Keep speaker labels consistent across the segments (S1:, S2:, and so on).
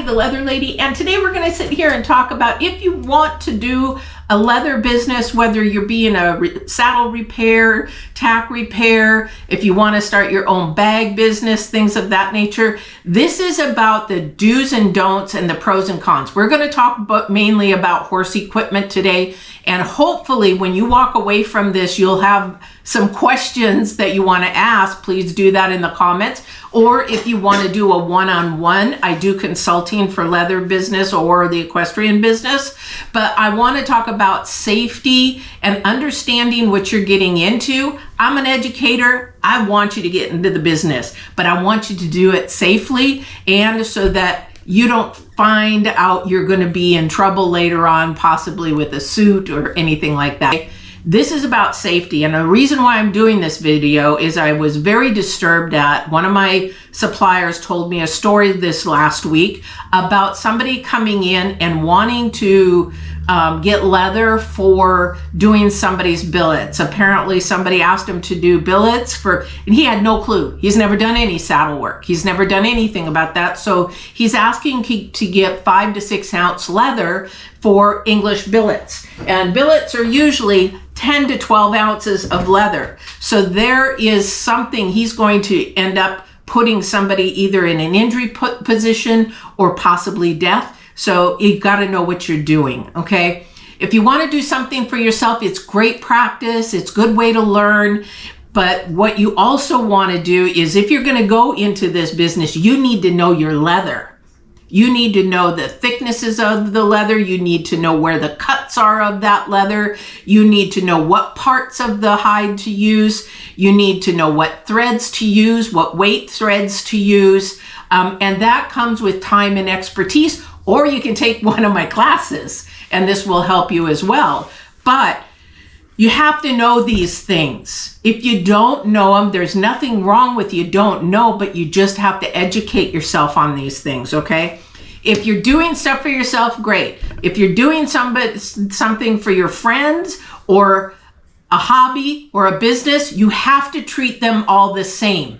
S1: the Leather Lady, and today we're going to sit here and talk about if you want to do a leather business, whether you're being a saddle repair, tack repair, if you want to start your own bag business, things of that nature. This is about the do's and don'ts and the pros and cons. We're going to talk mainly about horse equipment today, and hopefully when you walk away from this, you'll have some questions that you want to ask. Please do that in the comments. Or if you want to do a one-on-one, I do consulting for leather business or the equestrian business. But I want to talk about safety and understanding what you're getting into. I'm an educator. I want you to get into the business, but I want you to do it safely and so that you don't find out you're going to be in trouble later on, possibly with a suit or anything like that. This is about safety, and the reason why I'm doing this video is I was very disturbed at one of my suppliers told me a story this last week about somebody coming in and wanting to get leather for doing somebody's billets. Apparently somebody asked him to do billets and he had no clue. He's never done any saddle work. He's never done anything about that. So he's asking to get 5 to 6 ounce leather for English billets. And billets are usually 10 to 12 ounces of leather. So there is something he's going to end up putting somebody either in an injury position or possibly death. So you've got to know what you're doing, okay? If you want to do something for yourself, it's great practice. It's a good way to learn. But what you also want to do is if you're going to go into this business, you need to know your leather. You need to know the thicknesses of the leather. You need to know where the cuts are of that leather. You need to know what parts of the hide to use. You need to know what threads to use, what weight threads to use. And that comes with time and expertise. Or you can take one of my classes and this will help you as well. But you have to know these things. If you don't know them, there's nothing wrong with you don't know, but you just have to educate yourself on these things, okay? If you're doing stuff for yourself, great. If you're doing something for your friends or a hobby or a business, you have to treat them all the same.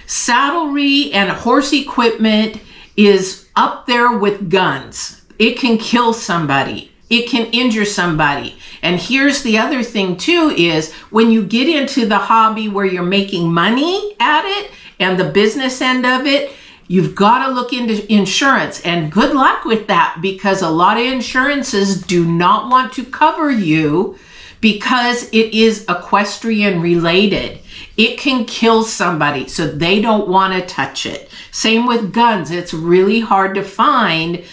S1: Saddlery and horse equipment is up there with guns. It can kill somebody. It can injure somebody. And here's the other thing too is when you get into the hobby where you're making money at it and the business end of it, you've got to look into insurance, and good luck with that because a lot of insurances do not want to cover you because it is equestrian related. It can kill somebody, so they don't want to touch it. Same with guns. It's really hard to find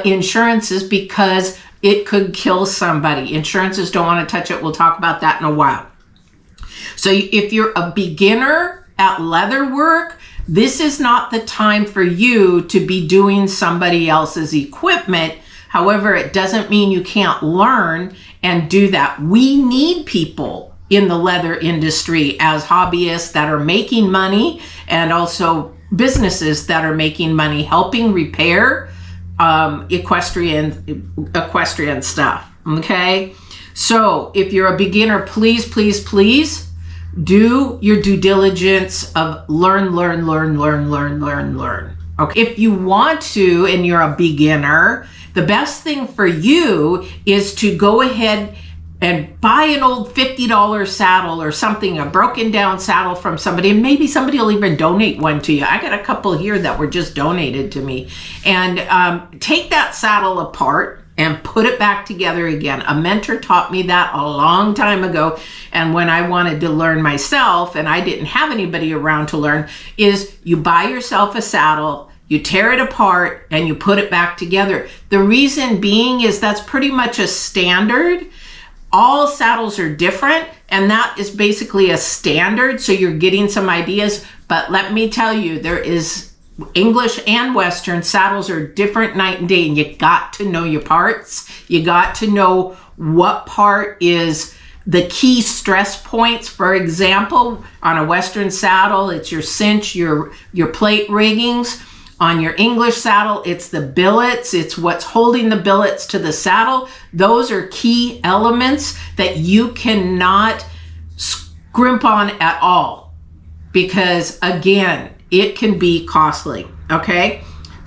S1: insurances because it could kill somebody. Insurances don't want to touch it. We'll talk about that in a while. So if you're a beginner at leather work, this is not the time for you to be doing somebody else's equipment. However, it doesn't mean you can't learn and do that. We need people in the leather industry as hobbyists that are making money and also businesses that are making money helping repair equestrian stuff, okay? So if you're a beginner, please, please, please do your due diligence of learn. Okay, if you want to and you're a beginner, the best thing for you is to go ahead and buy an old $50 saddle or something, a broken down saddle from somebody, and maybe somebody will even donate one to you. I got a couple here that were just donated to me. And take that saddle apart and put it back together again. A mentor taught me that a long time ago. And when I wanted to learn myself and I didn't have anybody around to learn, is you buy yourself a saddle, you tear it apart and you put it back together. The reason being is that's pretty much a standard. All saddles are different, and that is basically a standard, so you're getting some ideas. But let me tell you, there is English and Western saddles are different night and day, and you got to know your parts. You got to know what part is the key stress points. For example, on a Western saddle, it's your cinch, your plate riggings. On your English saddle, it's the billets. It's what's holding the billets to the saddle. Those are key elements that you cannot scrimp on at all because, again, it can be costly, okay?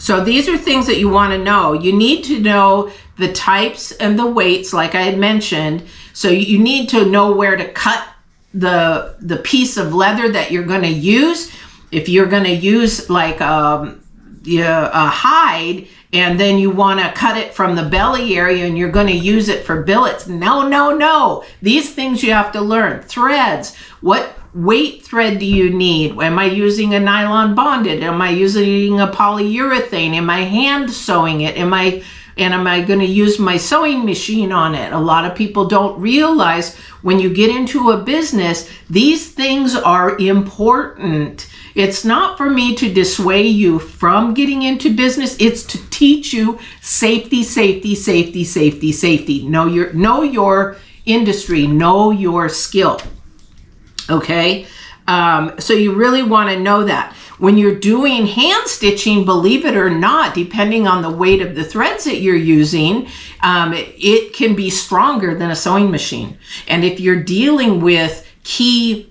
S1: So these are things that you want to know. You need to know the types and the weights, like I had mentioned. So you need to know where to cut the piece of leather that you're going to use. If you're going to use like a hide, and then you want to cut it from the belly area and you're going to use it for billets. No. These things you have to learn. Threads. What weight thread do you need? Am I using a nylon bonded? Am I using a polyurethane? Am I hand sewing it? Am I going to use my sewing machine on it? A lot of people don't realize when you get into a business, these things are important. It's not for me to dissuade you from getting into business. It's to teach you safety. Know your industry, know your skill. Okay? So you really want to know that. When you're doing hand stitching, believe it or not, depending on the weight of the threads that you're using, it can be stronger than a sewing machine. And if you're dealing with key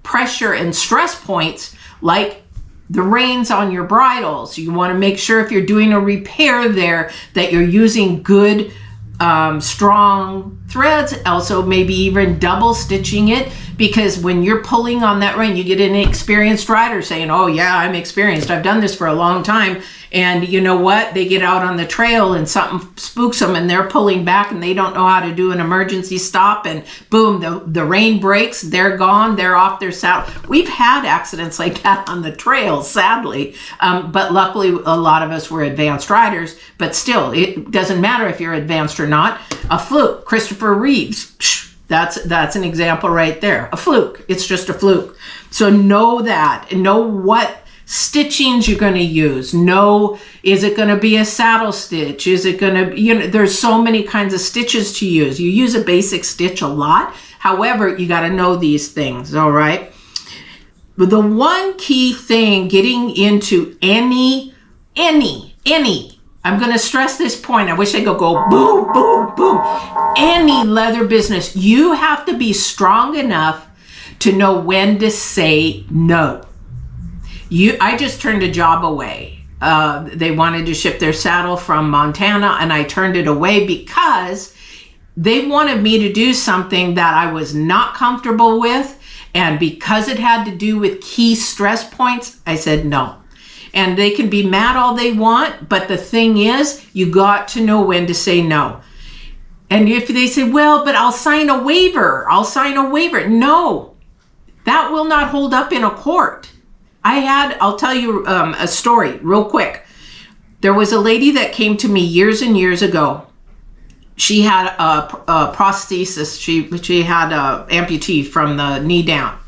S1: pressure and stress points, like the reins on your bridles, you want to make sure if you're doing a repair there that you're using good, strong threads. Also, maybe even double stitching it, because when you're pulling on that rein, you get an experienced rider saying, oh yeah, I'm experienced, I've done this for a long time. And you know what? They get out on the trail and something spooks them and they're pulling back and they don't know how to do an emergency stop, and boom, the rein breaks, they're gone, they're off their saddle. We've had accidents like that on the trail, sadly, but luckily a lot of us were advanced riders. But still, it doesn't matter if you're advanced or not. A fluke, Christopher Reeves, that's an example right there. A fluke, it's just a fluke. So know that, and know what stitchings you're going to use. Know, is it going to be a saddle stitch? Is it going to, there's so many kinds of stitches to use. You use a basic stitch a lot. However, you got to know these things, all right? But the one key thing getting into any, I'm going to stress this point. I wish I could go boom, boom, boom. Any leather business, you have to be strong enough to know when to say no. I just turned a job away. They wanted to ship their saddle from Montana, and I turned it away because they wanted me to do something that I was not comfortable with. And because it had to do with key stress points, I said no. And they can be mad all they want, but the thing is, you got to know when to say no. And if they say, well, but I'll sign a waiver. No, that will not hold up in a court. I'll tell you a story real quick. There was a lady that came to me years and years ago. She had a prosthesis. She had an amputee from the knee down.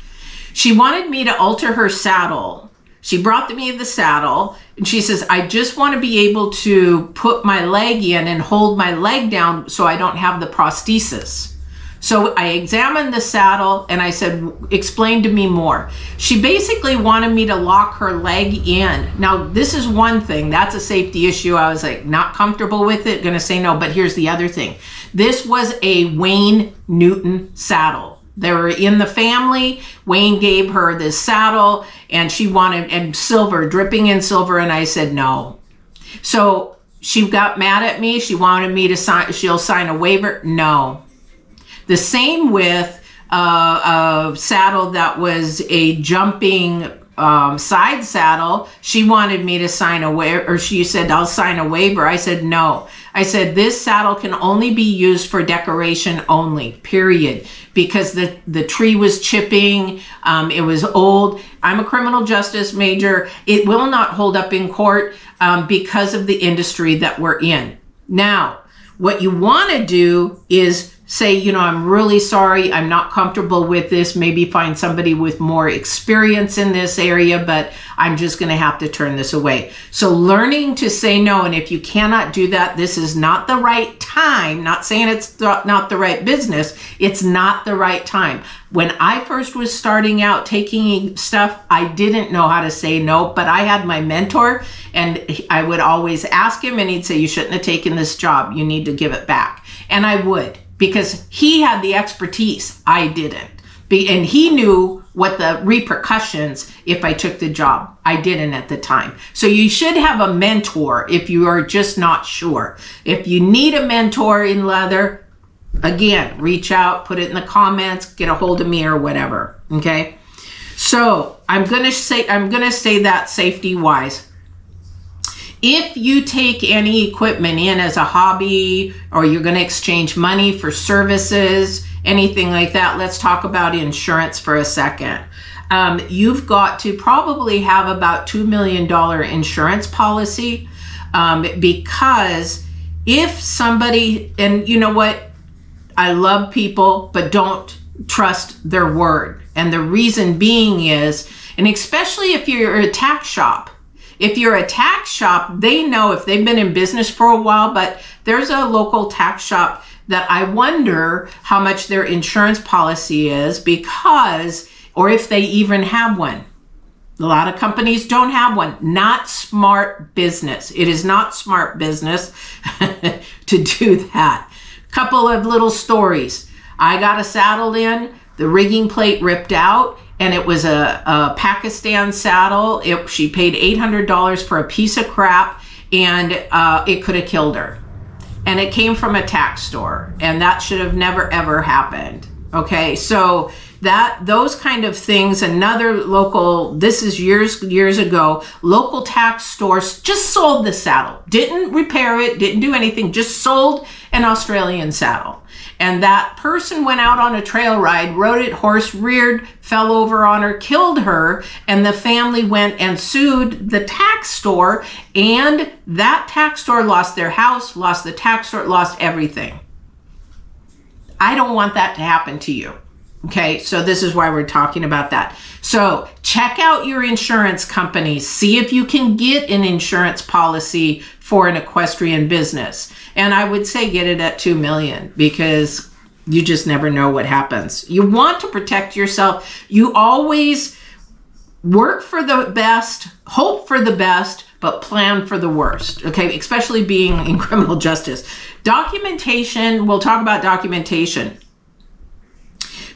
S1: She wanted me to alter her saddle. She brought me the saddle, and she says, I just want to be able to put my leg in and hold my leg down so I don't have the prosthesis. So I examined the saddle and I said, explain to me more. She basically wanted me to lock her leg in. Now, this is one thing. That's a safety issue. I was like, not comfortable with it, gonna say no. But here's the other thing. This was a Wayne Newton saddle. They were in the family. Wayne gave her this saddle and she wanted, and silver, dripping in silver. And I said, no. So she got mad at me. She wanted me to sign, she'll sign a waiver. No. The same with a saddle that was a jumping side saddle. She wanted me to sign a waiver, or she said, I'll sign a waiver. I said, no. I said, this saddle can only be used for decoration only, period. Because the tree was chipping, it was old. I'm a criminal justice major. It will not hold up in court because of the industry that we're in. Now, what you want to do is say, I'm really sorry, I'm not comfortable with this, maybe find somebody with more experience in this area, but I'm just going to have to turn this away. So learning to say no, and if you cannot do that, this is not the right time. Not saying it's not the right business, it's not the right time. When I first was starting out taking stuff, I didn't know how to say no, but I had my mentor, and I would always ask him, and he'd say, you shouldn't have taken this job, you need to give it back. And I would, because he had the expertise, I didn't. And he knew what the repercussions if I took the job. I didn't at the time. So you should have a mentor if you are just not sure. If you need a mentor in leather, again, reach out, put it in the comments, get a hold of me or whatever. Okay. So I'm gonna say that safety wise. If you take any equipment in as a hobby, or you're going to exchange money for services, anything like that, let's talk about insurance for a second. You've got to probably have about $2 million insurance policy, because if somebody, and you know what, I love people, but don't trust their word. And the reason being is, and especially if you're a tax shop, if you're a tax shop, they know if they've been in business for a while, but there's a local tax shop that I wonder how much their insurance policy is, because, or if they even have one. A lot of companies don't have one. Not smart business. It is not smart business to do that. Couple of little stories. I got a saddle in, the rigging plate ripped out, and it was a Pakistan saddle. She paid $800 for a piece of crap, and it could have killed her. And it came from a tax store, and that should have never ever happened. Okay, so those kind of things. Another local, this is years ago, local tax stores just sold the saddle, didn't repair it, didn't do anything, just sold an Australian saddle. And that person went out on a trail ride, rode it, horse reared, fell over on her, killed her, and the family went and sued the tax store, and that tax store lost their house, lost the tax store, lost everything. I don't want that to happen to you. Okay, so this is why we're talking about that. So check out your insurance companies. See if you can get an insurance policy for an equestrian business. And I would say get it at $2 million, because you just never know what happens. You want to protect yourself. You always work for the best, hope for the best, but plan for the worst, okay? Especially being in criminal justice. Documentation, we'll talk about documentation.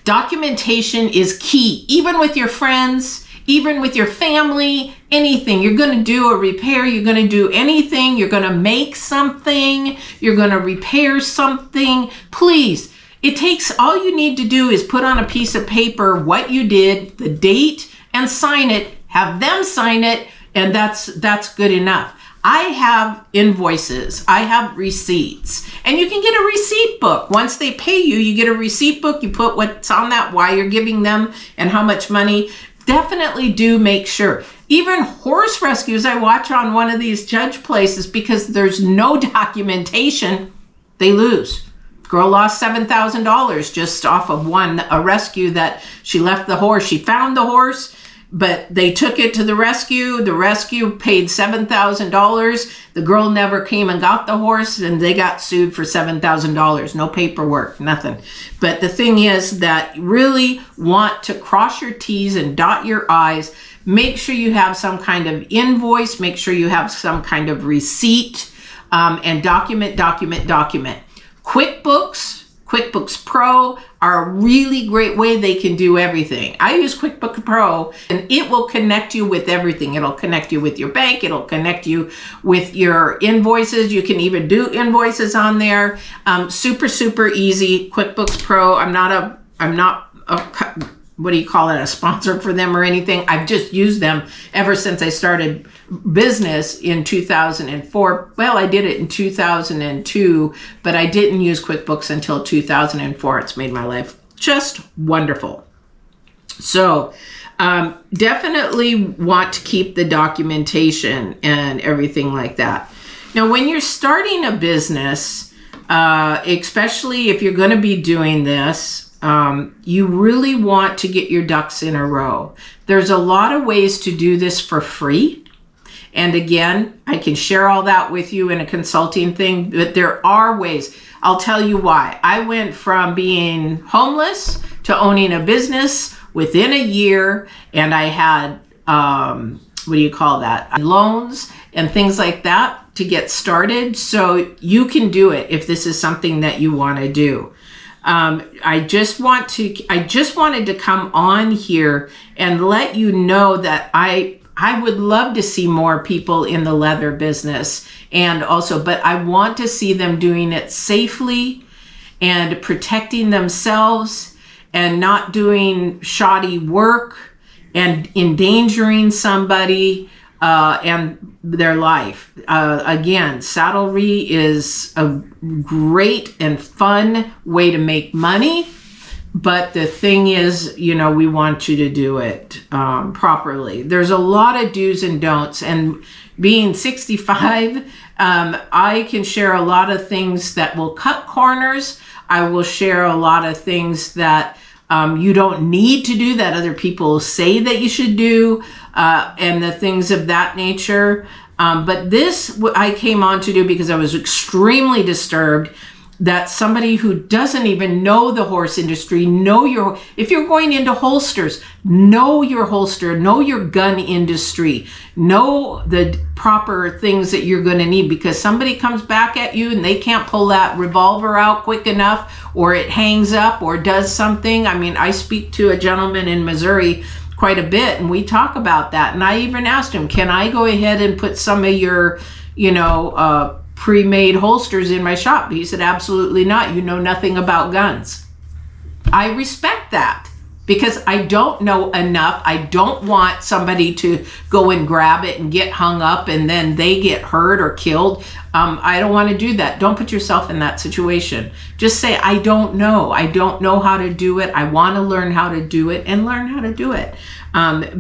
S1: Documentation is key, even with your friends, even with your family, anything. You're going to do a repair, you're going to do anything, you're going to make something, you're going to repair something. Please, it takes, all you need to do is put on a piece of paper what you did, the date, and sign it, have them sign it, and that's good enough. I have invoices, I have receipts, and you can get a receipt book. Once they pay you, you get a receipt book, you put what's on that, why you're giving them, and how much money. Definitely do make sure. Even horse rescues I watch on one of these judge places, because there's no documentation, they lose. Girl lost $7,000 just off of a rescue that she left the horse. She found the horse, but they took it to the rescue. The rescue paid $7,000. The girl never came and got the horse, and they got sued for $7,000. No paperwork, nothing. But the thing is that you really want to cross your T's and dot your I's. Make sure you have some kind of invoice. Make sure you have some kind of receipt, and document. QuickBooks Pro are a really great way they can do everything. I use QuickBooks Pro, and it will connect you with everything. It'll connect you with your bank. It'll connect you with your invoices. You can even do invoices on there. Super easy. QuickBooks Pro. I'm not a what do you call it, a sponsor for them or anything. I've just used them ever since I started business in 2004. Well, I did it in 2002, but I didn't use QuickBooks until 2004. It's made my life just wonderful. So definitely want to keep the documentation and everything like that. Now, when you're starting a business, especially if you're going to be doing this, you really want to get your ducks in a row. There's a lot of ways to do this for free. And again, I can share all that with you in a consulting thing, but there are ways. I'll tell you why. I went from being homeless to owning a business within a year, and I had, what do you call that? Loans and things like that to get started. So you can do it if this is something that you want to do. I just wanted to come on here and let you know that I would love to see more people in the leather business, but I want to see them doing it safely and protecting themselves and not doing shoddy work and endangering somebody and their life. Again, saddlery is a great and fun way to make money, but the thing is, we want you to do it properly. There's a lot of do's and don'ts, and being 65, I can share a lot of things that will cut corners. I will share a lot of things that you don't need to do that other people say that you should do, and the things of that nature. But this I came on to do because I was extremely disturbed that somebody who doesn't even know the horse industry, if you're going into holsters, know your holster, know your gun industry, know the proper things that you're going to need, because somebody comes back at you and they can't pull that revolver out quick enough, or it hangs up or does something. I mean, I speak to a gentleman in Missouri quite a bit, and we talk about that. And I even asked him, can I go ahead and put some of your, pre-made holsters in my shop? He said, absolutely not. You know nothing about guns. I respect that, because I don't know enough. I don't want somebody to go and grab it and get hung up and then they get hurt or killed. I don't want to do that. Don't put yourself in that situation. Just say, I don't know. I don't know how to do it. I want to learn how to do it, and learn how to do it.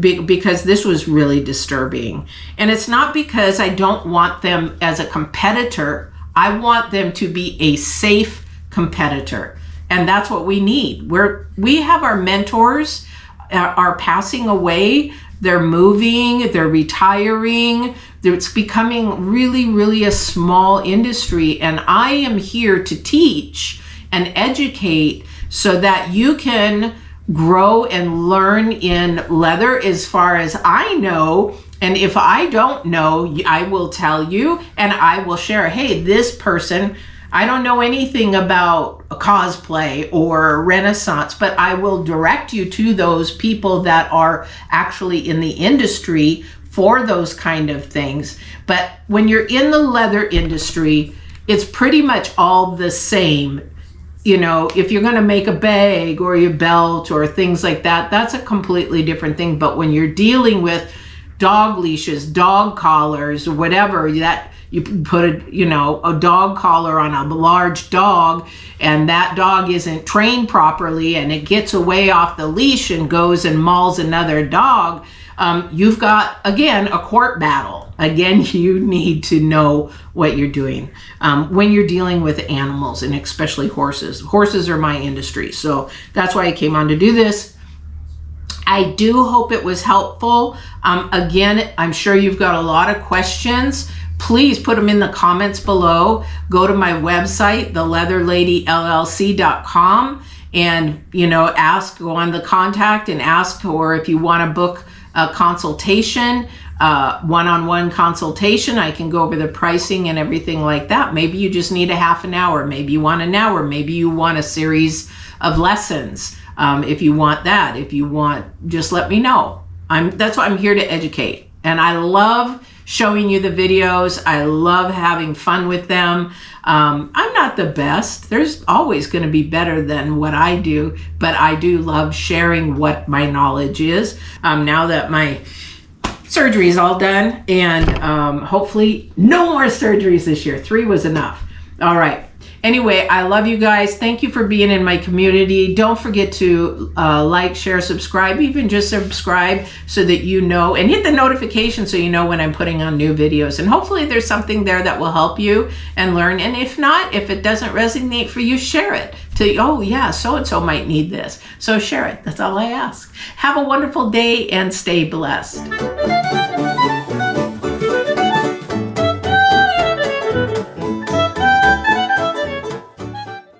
S1: Because this was really disturbing. And it's not because I don't want them as a competitor. I want them to be a safe competitor. And that's what we need. We have our mentors are passing away. They're moving, they're retiring. It's becoming really, really a small industry. And I am here to teach and educate so that you can grow and learn in leather as far as I know. And if I don't know, I will tell you, and I will share, hey, this person, I don't know anything about cosplay or Renaissance, but I will direct you to those people that are actually in the industry for those kind of things. But when you're in the leather industry, it's pretty much all the same. If you're going to make a bag or your belt or things like that, that's a completely different thing. But when you're dealing with dog leashes, dog collars, or whatever, that you put a dog collar on a large dog, and that dog isn't trained properly and it gets away off the leash and goes and mauls another dog, you've got, again, a court battle. Again, you need to know what you're doing when you're dealing with animals, and especially horses. Horses are my industry, so that's why I came on to do this. I do hope it was helpful. Again, I'm sure you've got a lot of questions. Please put them in the comments below. Go to my website, theleatherladyllc.com, and go on the contact and ask, or if you want to book a consultation, one-on-one consultation, I can go over the pricing and everything like that. Maybe you just need a half an hour, maybe you want an hour, maybe you want a series of lessons. If you want that, if you want, just let me know. That's why I'm here to educate, and I love showing you the videos. I love having fun with them. I'm not the best. There's always going to be better than what I do, but I do love sharing what my knowledge is. Now that my surgery is all done, and hopefully no more surgeries this year. 3 was enough. All right. Anyway, I love you guys. Thank you for being in my community. Don't forget to like, share, subscribe, even just subscribe so that you know, and hit the notification so you know when I'm putting on new videos. And hopefully there's something there that will help you and learn. And if not, if it doesn't resonate for you, share it to, oh yeah, so-and-so might need this. So share it. That's all I ask. Have a wonderful day and stay blessed.